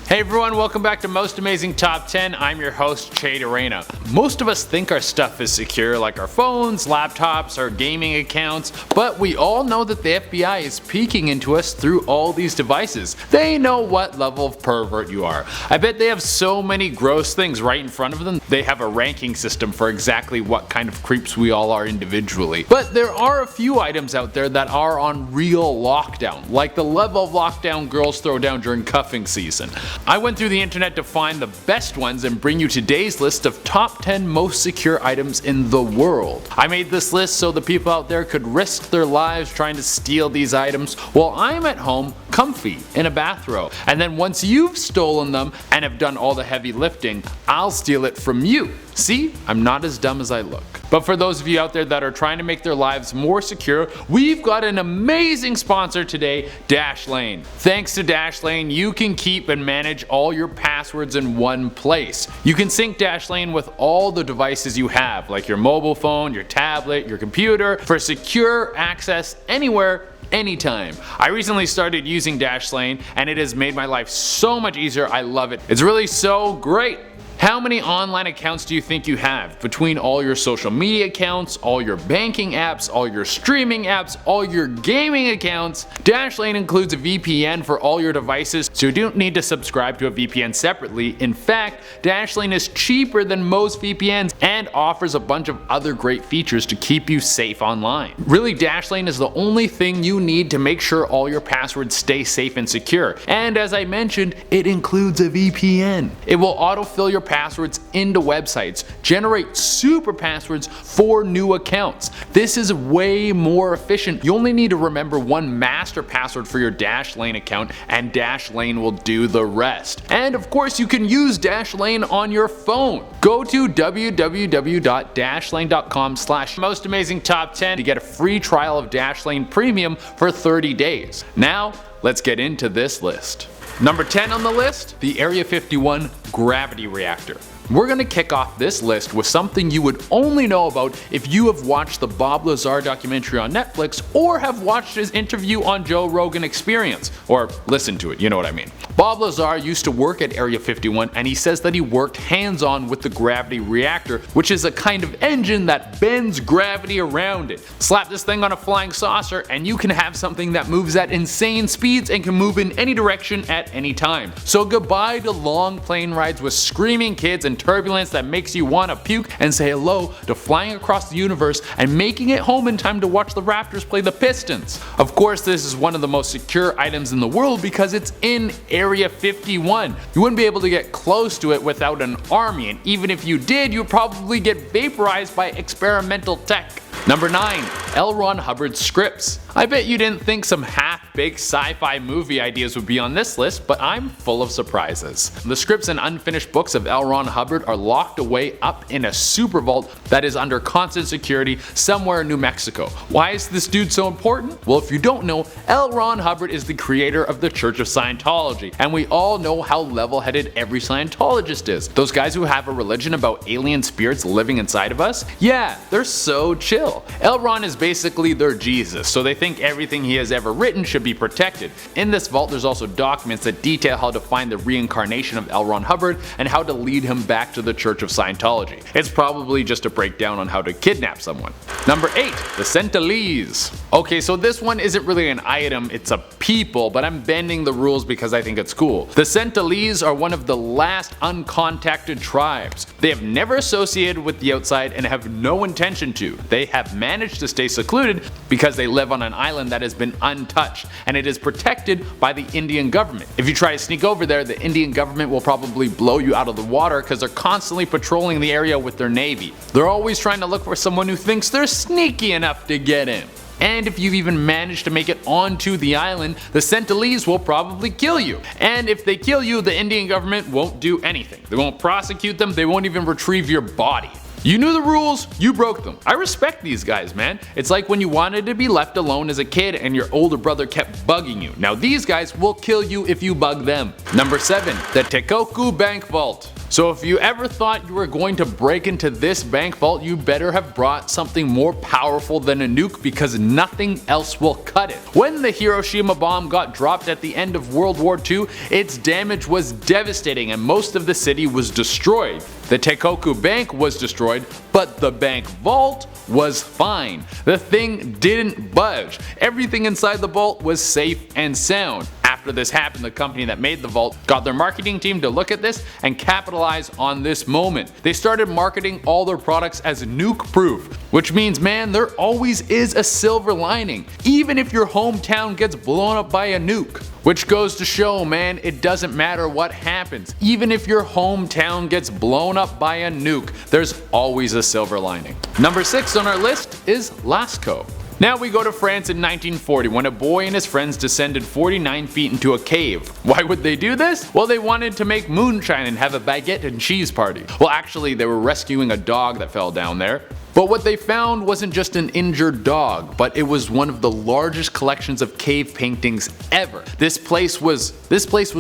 Hey everyone, welcome back to Most Amazing Top 10. I'm your host, Jade Arena. Most of us think our stuff is secure, like our phones, laptops, our gaming accounts, but we all know that the FBI is peeking into us through all these devices. They know what level of pervert you are. I bet they have so many gross things right in front of them, they have a ranking system for exactly what kind of creeps we all are individually. But there are a few items out there that are on real lockdown, like the level of lockdown girls throw down during cuffing season. I went through the internet to find the best ones and bring you today's list of top 10 most secure items in the world. I made this list so the people out there could risk their lives trying to steal these items while I'm at home comfy in a bathrobe. And then once you've stolen them and have done all the heavy lifting, I'll steal it from you. See, I'm not as dumb as I look. But for those of you out there that are trying to make their lives more secure, we've got an amazing sponsor today, Dashlane. Thanks to Dashlane, you can keep and manage all your passwords in one place. You can sync Dashlane with all the devices you have, like your mobile phone, your tablet, your computer, for secure access anywhere, anytime. I recently started using Dashlane and it has made my life so much easier. I love it. It's really so great. How many online accounts do you think you have? Between all your social media accounts, all your banking apps, all your streaming apps, all your gaming accounts? Dashlane includes a VPN for all your devices, so you don't need to subscribe to a VPN separately. In fact, Dashlane is cheaper than most VPNs and offers a bunch of other great features to keep you safe online. Really, Dashlane is the only thing you need to make sure all your passwords stay safe and secure. And as I mentioned, it includes a VPN. It will autofill your passwords into websites, generate super passwords for new accounts. This is way more efficient. You only need to remember one master password for your Dashlane account and Dashlane will do the rest. And of course you can use Dashlane on your phone. Go to www.dashlane.com/mostamazingtop10 to get a free trial of Dashlane Premium for 30 days. Now, let's get into this list. Number 10 on the list, the Area 51 Gravity Reactor. We're going to kick off this list with something you would only know about if you have watched the Bob Lazar documentary on Netflix or have watched his interview on Joe Rogan Experience, or listened to it, you know what I mean. Bob Lazar used to work at Area 51 and he says that he worked hands-on with the gravity reactor, which is a kind of engine that bends gravity around it. Slap this thing on a flying saucer and you can have something that moves at insane speeds and can move in any direction at any time. So goodbye to long plane rides with screaming kids and turbulence that makes you want to puke, and say hello to flying across the universe and making it home in time to watch the Raptors play the Pistons. Of course, this is one of the most secure items in the world because it's in Area 51. You wouldn't be able to get close to it without an army, and even if you did, you'd probably get vaporized by experimental tech. Number 9. L. Ron Hubbard Scripts. I bet you didn't think some half-baked sci-fi movie ideas would be on this list, but I'm full of surprises. The scripts and unfinished books of L. Ron Hubbard are locked away up in a super vault that is under constant security somewhere in New Mexico. Why is this dude so important? Well, if you don't know, L. Ron Hubbard is the creator of the Church of Scientology, and we all know how level-headed every Scientologist is. Those guys who have a religion about alien spirits living inside of us? Yeah, they're so chill. L. Ron is basically their Jesus, so they think everything he has ever written should be protected. In this vault there's also documents that detail how to find the reincarnation of L. Ron Hubbard and how to lead him back to the Church of Scientology. It's probably just a breakdown on how to kidnap someone. Number 8. The Centalize. Okay, so this one isn't really an item, it's a people, but I'm bending the rules because I think it's cool. The Centalize are one of the last uncontacted tribes. They have never associated with the outside and have no intention to. They have managed to stay secluded because they live on an island that has been untouched and it is protected by the Indian government. If you try to sneak over there, the Indian government will probably blow you out of the water because they're constantly patrolling the area with their navy. They're always trying to look for someone who thinks they're sneaky enough to get in. And if you even manage to make it onto the island, the Centalize will probably kill you. And if they kill you, the Indian government won't do anything. They won't prosecute them, they won't even retrieve your body. You knew the rules, you broke them. I respect these guys, man. It's like when you wanted to be left alone as a kid and your older brother kept bugging you. Now these guys will kill you if you bug them. Number 7. The Tohoku Bank Vault. So if you ever thought you were going to break into this bank vault, you better have brought something more powerful than a nuke, because nothing else will cut it. When the Hiroshima bomb got dropped at the end of World War II, its damage was devastating and most of the city was destroyed. The Tohoku bank was destroyed, but the bank vault was fine. The thing didn't budge. Everything inside the vault was safe and sound. After this happened, the company that made the vault got their marketing team to look at this and capitalize on this moment. They started marketing all their products as nuke proof, which means, man, there always is a silver lining, even if your hometown gets blown up by a nuke. Which goes to show, man, it doesn't matter what happens. Even if your hometown gets blown up by a nuke, there's always a silver lining. Number 6 on our list is Lascaux. Now we go to France in 1940 when a boy and his friends descended 49 feet into a cave. Why would they do this? Well, they wanted to make moonshine and have a baguette and cheese party. Well, actually they were rescuing a dog that fell down there. But what they found wasn't just an injured dog, but it was one of the largest collections of cave paintings ever. This place was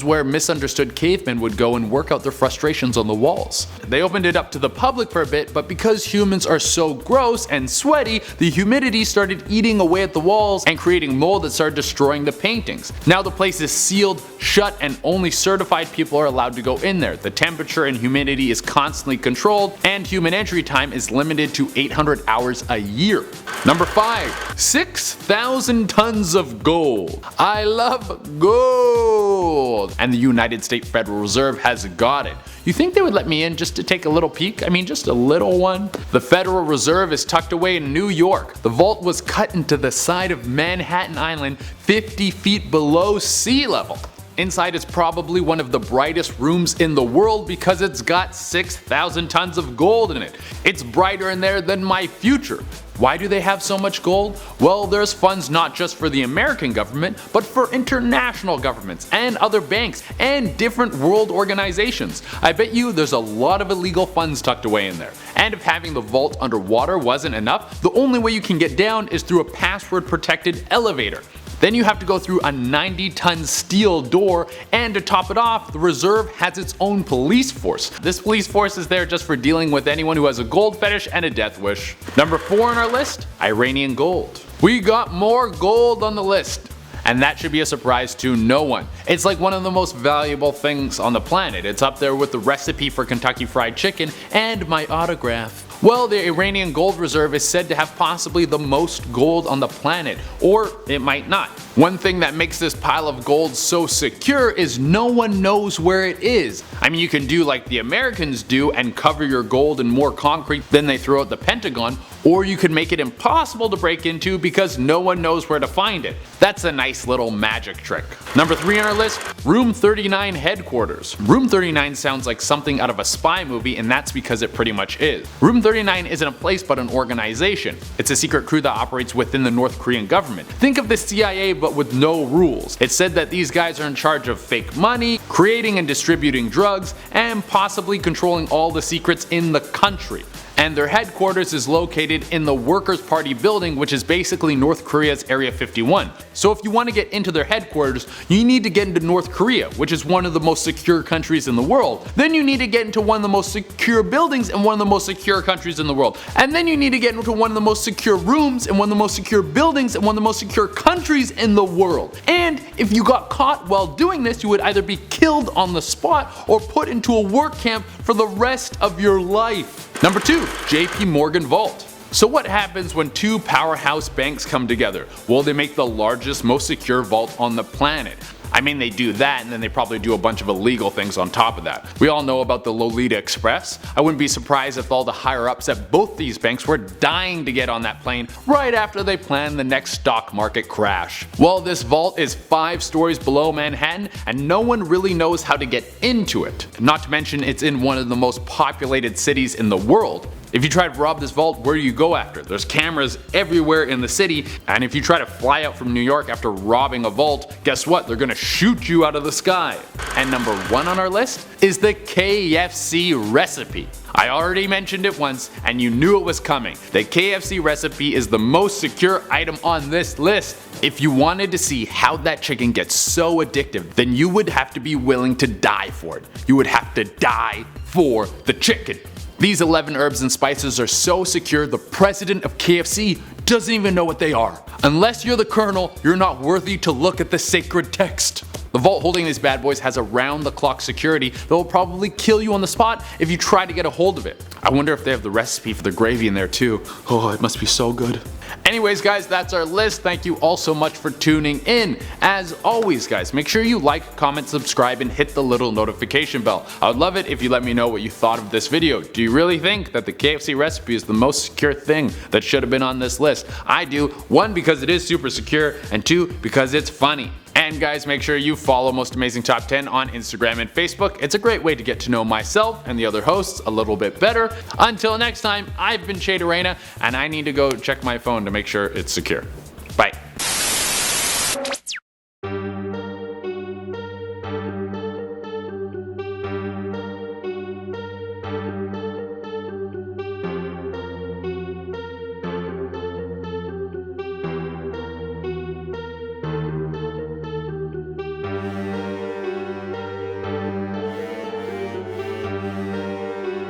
where misunderstood cavemen would go and work out their frustrations on the walls. They opened it up to the public for a bit, but because humans are so gross and sweaty, the humidity started eating away at the walls and creating mold that started destroying the paintings. Now the place is sealed shut and only certified people are allowed to go in there. The temperature and humidity is constantly controlled and human entry time is limited to 800 hours a year. Number 5. 6,000 tons of gold. I love gold! And the United States Federal Reserve has got it. You think they would let me in just to take a little peek? I mean, just a little one? The Federal Reserve is tucked away in New York. The vault was cut into the side of Manhattan Island 50 feet below sea level. Inside is probably one of the brightest rooms in the world because it's got 6,000 tons of gold in it. It's brighter in there than my future. Why do they have so much gold? Well, there's funds not just for the American government, but for international governments and other banks and different world organizations. I bet you there's a lot of illegal funds tucked away in there. And if having the vault underwater wasn't enough, the only way you can get down is through a password protected elevator. Then you have to go through a 90-ton steel door, and to top it off, the reserve has its own police force. This police force is there just for dealing with anyone who has a gold fetish and a death wish. Number 4 on our list, Iranian Gold. We got more gold on the list. And that should be a surprise to no one. It's like one of the most valuable things on the planet. It's up there with the recipe for Kentucky Fried Chicken and my autograph. Well, the Iranian Gold Reserve is said to have possibly the most gold on the planet, or it might not. One thing that makes this pile of gold so secure is no one knows where it is. I mean, you can do like the Americans do and cover your gold in more concrete than they throw at the Pentagon, or you can make it impossible to break into because no one knows where to find it. That's a nice little magic trick. Number 3 on our list, Room 39 headquarters. Room 39 sounds like something out of a spy movie, and that's because it pretty much is. Room 39 isn't a place but an organization. It's a secret crew that operates within the North Korean government. Think of the CIA but with no rules. It's said that these guys are in charge of fake money, creating and distributing drugs, and possibly controlling all the secrets in the country. And their headquarters is located in the Workers' Party building, which is basically North Korea's Area 51. So if you want to get into their headquarters, you need to get into North Korea, which is one of the most secure countries in the world. Then you need to get into one of the most secure buildings in one of the most secure countries in the world. And then you need to get into one of the most secure rooms in one of the most secure buildings in one of the most secure countries in the world. And if you got caught while doing this, you would either be killed on the spot or put into a work camp for the rest of your life. Number 2. JPMorgan Vault. So what happens when two powerhouse banks come together? Well, they make the largest, most secure vault on the planet. I mean, they do that and then they probably do a bunch of illegal things on top of that. We all know about the Lolita Express. I wouldn't be surprised if all the higher ups at both these banks were dying to get on that plane right after they planned the next stock market crash. Well, this vault is 5 stories below Manhattan and no one really knows how to get into it. Not to mention it's in one of the most populated cities in the world. If you try to rob this vault, where do you go after? There's cameras everywhere in the city, and if you try to fly out from New York after robbing a vault, guess what? They're gonna shoot you out of the sky. And number 1 on our list is the KFC Recipe. I already mentioned it once, and you knew it was coming. The KFC Recipe is the most secure item on this list. If you wanted to see how that chicken gets so addictive, then you would have to be willing to die for it. You would have to die for the chicken. These 11 herbs and spices are so secure the president of KFC doesn't even know what they are. Unless you're the colonel, you're not worthy to look at the sacred text. The vault holding these bad boys has around-the-clock security that will probably kill you on the spot if you try to get a hold of it. I wonder if they have the recipe for the gravy in there too. Oh, it must be so good. Anyways guys, that's our list. Thank you all so much for tuning in. As always guys, make sure you like, comment, subscribe, and hit the little notification bell. I would love it if you let me know what you thought of this video. Do you really think that the KFC recipe is the most secure thing that should have been on this list? I do. 1, because it is super secure, and 2, because it's funny. And guys, make sure you follow Most Amazing Top 10 on Instagram and Facebook. It's a great way to get to know myself and the other hosts a little bit better. Until next time, I've been Shade Arena, and I need to go check my phone to make sure it's secure.